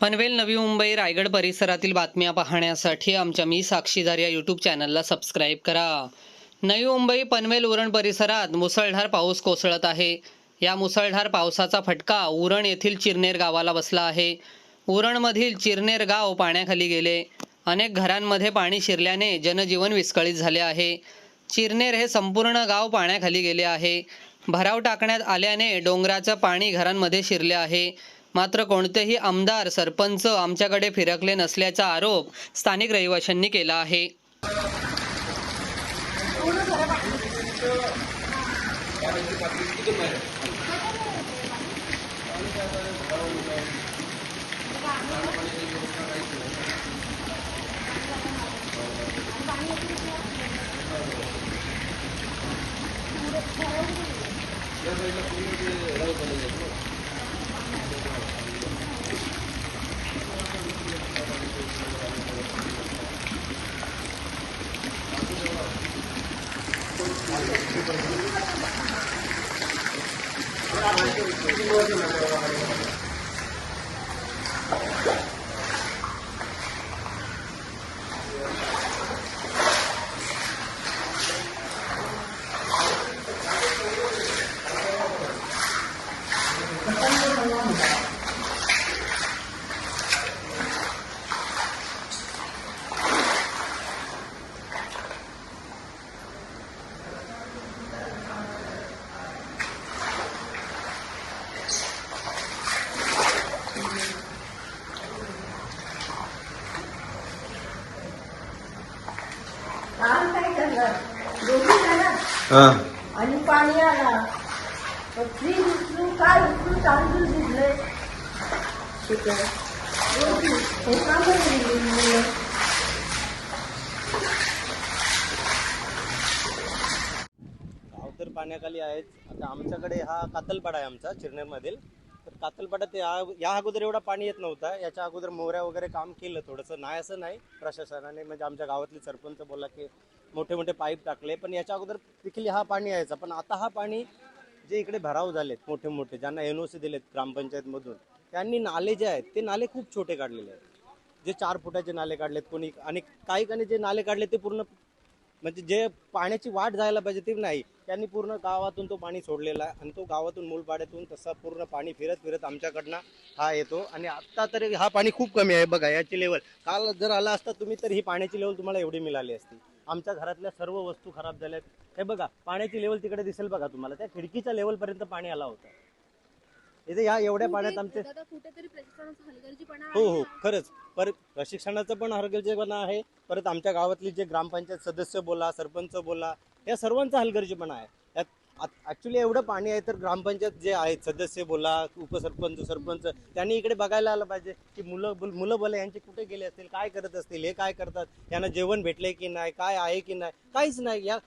पनवेल, नवी मुंबई, रायगड परिसरातील बातम्या पाहण्यासाठी आमच्या मी साक्षीदार या यूट्यूब चॅनलला सबस्क्राईब करा। नवी मुंबई, पनवेल, उरण परिसरात मुसळधार पाऊस कोसळत आहे। या मुसळधार पावसाचा फटका उरण येथील चिरनेर गावाला बसला आहे। उरणमधील चिरनेर गाव पाण्याखाली गेले। अनेक घरांमध्ये पाणी शिरल्याने जनजीवन विस्कळीत झाले आहे। चिरनेर हे संपूर्ण गाव पाण्याखाली गेले आहे। भराव टाकण्यात आल्याने डोंगराचं पाणी घरांमध्ये शिरले आहे। मात्र कोणतेही आमदार, सरपंच आमच्याकडे फिरकले नसल्याचा आरोप स्थानिक रहिवाशांनी केला आहे। काय करणार दोघी झाला आणि पाणी आला फ्रीज उचलून काय उचलून तांदूळ भिजले हे काम गाव तर पाण्याखाली आहेच। आता आमच्याकडे हा कातलपाडा आहे आमचा चिरनेरमधील। तर कातलपाड्यात या अगोदर एवढा पाणी येत नव्हता। याच्या अगोदर मोऱ्या वगैरे काम केलं थोडंसं, नाही असं नाही प्रशासनाने, म्हणजे आमच्या गावातले सरपंच बोला की मोठे मोठे पाईप टाकले, पण याच्या अगोदर देखील हा पाणी यायचा। पण आता हा पाणी जे इकडे भराव झालेत मोठे मोठे, ज्यांना NOC दिलेत ग्रामपंचायतमधून, त्यांनी नाले जे आहेत ते नाले खूप छोटे काढलेले आहेत। जे 4 फुटाचे नाले काढलेत कोणी, आणि काही जे नाले काढले ते पूर्ण म्हणजे जे पाण्याची वाट जायला पाहिजे ते नाही, त्यांनी पूर्ण गावातून तो पाणी सोडलेला आहे। आणि तो गावातून मूलपाड्यातून तसा पूर्ण पाणी फिरत फिरत आमच्याकडनं हा येतो। आणि आत्ता तरी हा पाणी खूप कमी आहे बघा, याची लेवल काल जर आला असता तुम्ही तर ही पाण्याची लेवल तुम्हाला एवढी मिळाली असती। आमच्या घरातल्या सर्व वस्तू खराब झाल्यात। हे बघा पाण्याची लेवल तिकडे दिसेल बघा तुम्हाला, त्या खिडकीच्या लेवल पर्यंत पाणी आला होता इथे। या एवढ्या पाण्यात आमचे हो खरंच, परत प्रशिक्षणाचं पण हलगर्जीपणा आहे, परत आमच्या गावातली जे ग्रामपंचायत सदस्य बोला, सरपंच बोला, या सर्वांचा हलगर्जीपणा आहे यात। ऍक्च्युली एवढं पाणी आहे तर ग्रामपंचायत जे आहेत सदस्य बोला, उपसरपंच, सरपंच, त्यांनी इकडे बघायला आलं पाहिजे की मुलं बोला यांचे कुठे गेले असतील, काय करत असतील, हे काय करतात, यांना जेवण भेटले की नाही, काय आहे की नाही, काहीच नाही। या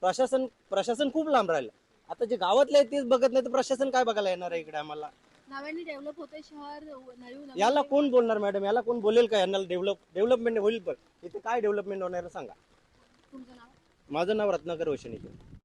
प्रशासन खूप लांब राहिलं। आता जे गावातले आहेत तेच बघत नाही तर प्रशासन काय बघायला येणार आहे इकडे आम्हाला? नव्याने डेव्हलप होते शहर, याला कोण बोलणार मॅडम? याला कोण बोलेल का? यांना डेव्हलपमेंट होईल, पण इथे काय डेव्हलपमेंट होणार सांगा? तुमचं नाव? माझं नाव रत्नाकर वशनिके।